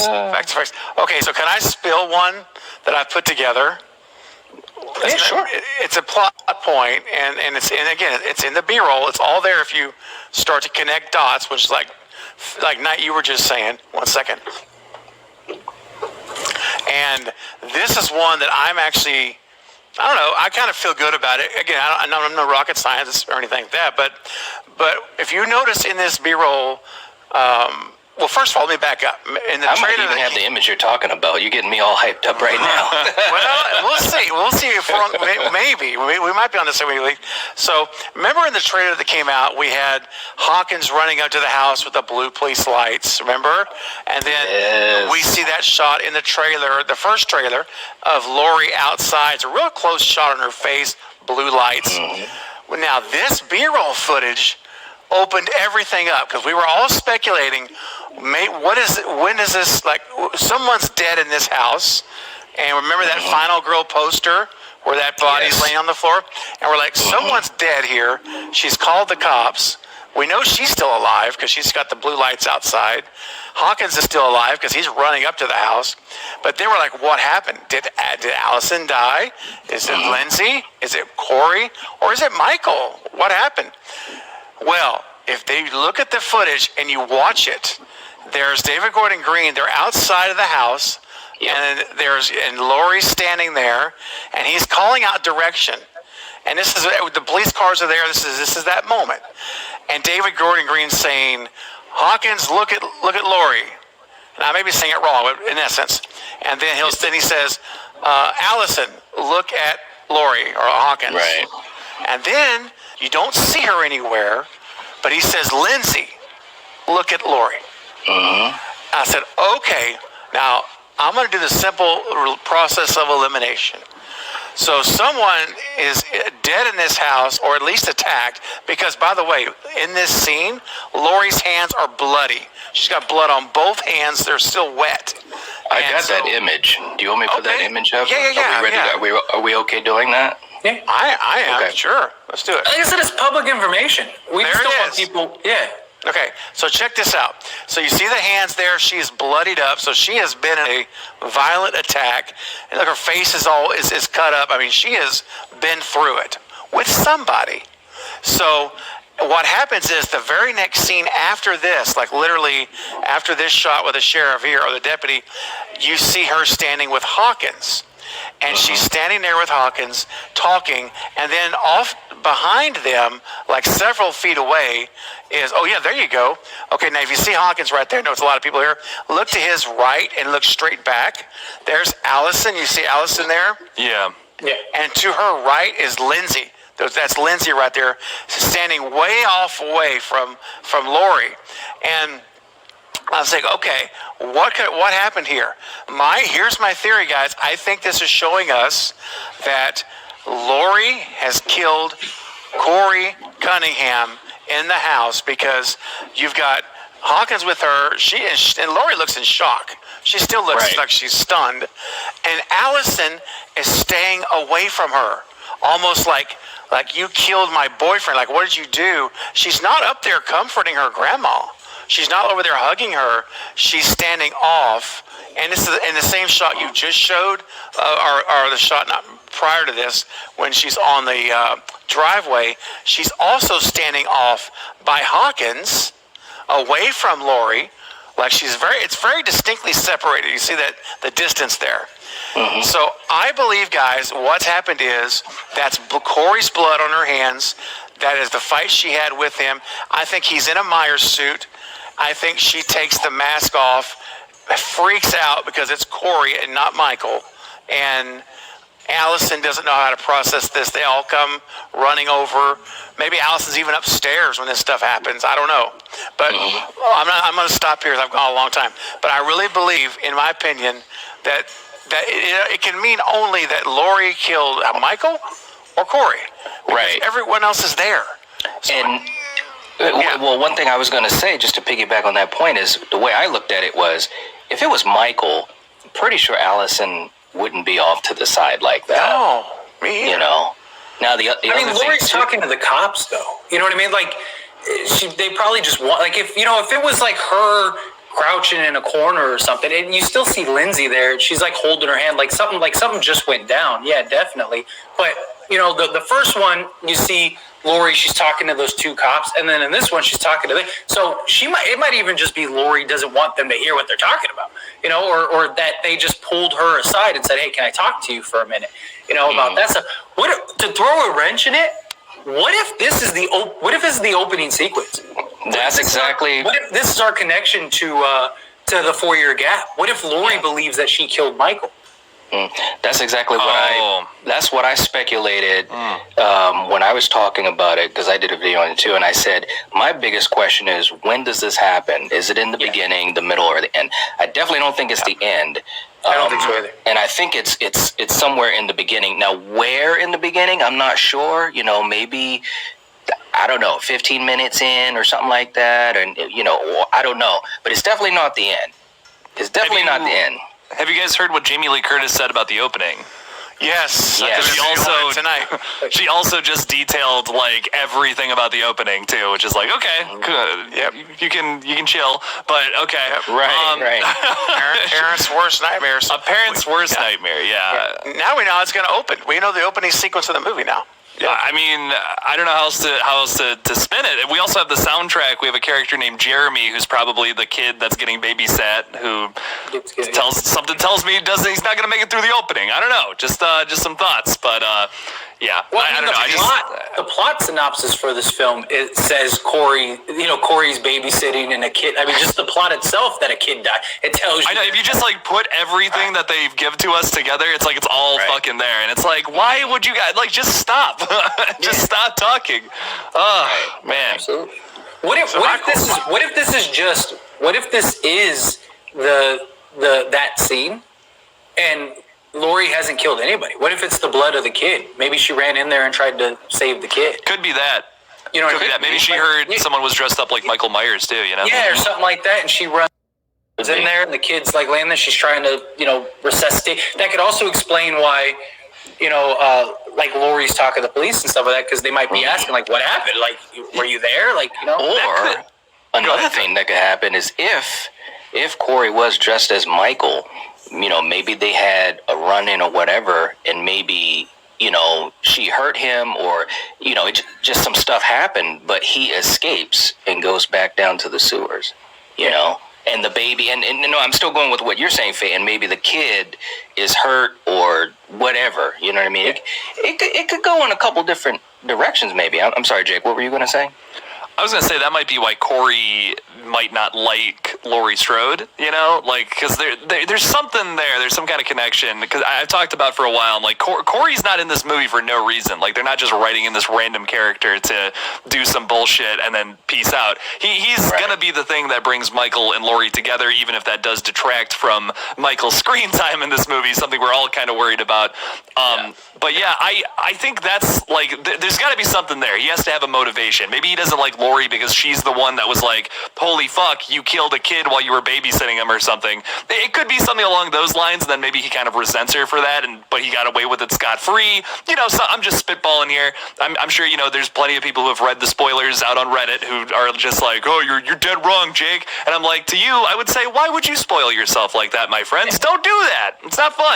Facts. Okay, so can I spill one that I've put together? Yeah, sure. It's a plot point, and it's in the B-roll. It's all there if you start to connect dots, which is like Knight, you were just saying. 1 second. And this is one that I'm actually, I don't know, I kind of feel good about it. Again, I'm no rocket scientist or anything like that, but if you notice in this B-roll, well, first of all, let me back up. In the I might even have the image you're talking about. You're getting me all hyped up right now. Well, we'll see. We'll see if maybe we might be on the same wavelength. So, remember in the trailer that came out, we had Hawkins running up to the house with the blue police lights. Remember? And then we see that shot in the trailer, the first trailer, of Laurie outside. It's a real close shot on her face, blue lights. Well, now this B-roll footage opened everything up because we were all speculating. When is this, like, someone's dead in this house, and remember that Final Girl poster where that body's laying on the floor, and we're like, someone's dead here. She's called the cops. We know she's still alive because she's got the blue lights outside. Hawkins is still alive because he's running up to the house. But then we're like, what happened? Did Allison die? Is it Lindsay? Is it Corey? Or is it Michael? What happened? Well, if they look at the footage and you watch it, there's David Gordon Green. They're outside of the house, and Laurie's standing there, and he's calling out direction. And this is the police cars are there. This is that moment, and David Gordon Green saying, "Hawkins, look at Laurie." And I may be saying it wrong, but in essence, and then he says, "Allison, look at Laurie or Hawkins." Right. And then you don't see her anywhere, but he says, "Lindsay, look at Laurie." I said, okay, now I'm going to do the simple process of elimination. So someone is dead in this house, or at least attacked, because, by the way, in this scene, Laurie's hands are bloody. She's got blood on both hands. They're still wet. I got that image. Do you want me to put that image up? Are we ready? Are we okay doing that? Yeah. I am. Okay. Sure. Let's do it. Like I said, it's public information. We still want people. Yeah. Okay, so check this out. So you see the hands there. She is bloodied up. So she has been in a violent attack. And look, her face is cut up. I mean, she has been through it with somebody. So what happens is the very next scene after this, like literally after this shot with the sheriff here or the deputy, you see her standing with Hawkins. And she's standing there with Hawkins talking, and then off behind them, like several feet away, is, oh yeah, there you go. Okay, now if you see Hawkins right there, I know it's a lot of people here, look to his right and look straight back. There's Allison. You see Allison there? Yeah. And to her right is Lindsay. That's Lindsay right there, standing way off away from Laurie. And I was like, okay, what happened here? Here's my theory, guys. I think this is showing us that Laurie has killed Corey Cunningham in the house, because you've got Hawkins with her. And Laurie looks in shock. She still looks like she's stunned. And Allison is staying away from her, almost like you killed my boyfriend. Like, what did you do? She's not up there comforting her grandma. She's not over there hugging her. She's standing off. And this is in the same shot you just showed, or the shot not prior to this, when she's on the driveway. She's also standing off by Hawkins, away from Laurie. Like it's very distinctly separated. You see that the distance there. So I believe, guys, what's happened is that's Corey's blood on her hands. That is the fight she had with him. I think he's in a Myers suit. I think she takes the mask off, freaks out because it's Corey and not Michael. And Allison doesn't know how to process this. They all come running over. Maybe Allison's even upstairs when this stuff happens. I don't know. But I'm going to stop here. I've gone a long time. But I really believe, in my opinion, that it can mean only that Laurie killed Michael or Corey. Right. Everyone else is there. So well, one thing I was going to say, just to piggyback on that point, is the way I looked at it was, if it was Michael, I'm pretty sure Allison wouldn't be off to the side like that. No, me either. You know. Now Laurie's talking to the cops, though. You know what I mean? Like, they probably just want, like, if it was like her crouching in a corner or something, and you still see Lindsay there, and she's like holding her hand, like something just went down. Yeah, definitely. But the first one you see Laurie, she's talking to those two cops, and then in this one she's talking to them. So it might even just be Laurie doesn't want them to hear what they're talking about, or that they just pulled her aside and said, "Hey, can I talk to you for a minute?" About that stuff. To throw a wrench in it? What if this is the opening sequence? That's exactly. What if this is our connection to the 4-year gap? What if Laurie believes that she killed Michael? That's exactly what that's what I speculated when I was talking about it, because I did a video on it too, and I said my biggest question is, when does this happen? Is it in the beginning, the middle, or the end? I definitely don't think it's the end. I don't think so either. And I think it's somewhere in the beginning. Now, where in the beginning, I'm not sure. Maybe, I don't know, 15 minutes in or something like that, and I don't know. But it's definitely not the end. It's definitely not the end. Have you guys heard what Jamie Lee Curtis said about the opening? Yes. She also just detailed like everything about the opening too, which is like, okay, good. Yep. You can chill, but okay. Right. Parents' worst nightmares. A parent's worst nightmare. Yeah. Now we know how it's going to open. We know the opening sequence of the movie now. Yeah. I mean, I don't know how else to spin it. We also have the soundtrack. We have a character named Jeremy, who's probably the kid that's getting babysat, who tells me he's not going to make it through the opening. I don't know. Just some thoughts, but yeah. Well, I don't know. The plot synopsis for this film, it says Corey's babysitting and a kid. I mean, just the plot itself that a kid died. It tells you. I know, if you just like put everything that they've give to us together, it's like it's all fucking there, and it's like, why would you guys just stop? Just stop talking. Oh man. Absolutely. What if this is that scene, and Laurie hasn't killed anybody? What if it's the blood of the kid? Maybe she ran in there and tried to save the kid. Could be that. Could be that. Maybe she heard someone was dressed up like Michael Myers too. Yeah, or something like that, and she runs in there, and the kid's like laying there. She's trying to resuscitate. That could also explain why. Like Laurie's talking to the police and stuff like that, because they might be asking, like, what happened? Like, were you there? Like, Or another thing that could happen is if Corey was dressed as Michael, maybe they had a run-in or whatever, and maybe, she hurt him, or, just some stuff happened, but he escapes and goes back down to the sewers, And the baby, and I'm still going with what you're saying, Faye, and maybe the kid is hurt or whatever, you know what I mean? It could go in a couple different directions, maybe. I'm sorry, Jake, what were you going to say? I was going to say that might be why Corey might not like Laurie Strode, because there's something there. There's some kind of connection, because I've talked about for a while. I'm like, Corey's not in this movie for no reason. Like, they're not just writing in this random character to do some bullshit and then peace out. He's going to be the thing that brings Michael and Laurie together, even if that does detract from Michael's screen time in this movie, something we're all kind of worried about. But yeah, I think that's like, there's got to be something there. He has to have a motivation. Maybe he doesn't like Laurie because she's the one that was like, holy fuck, you killed a kid while you were babysitting him or something. It could be something along those lines, and then maybe he kind of resents her for that, but he got away with it scot-free. So I'm just spitballing here. I'm sure, there's plenty of people who have read the spoilers out on Reddit who are just like, oh, you're dead wrong, Jake. And I'm like, to you, I would say, why would you spoil yourself like that, my friends? Don't do that. It's not fun.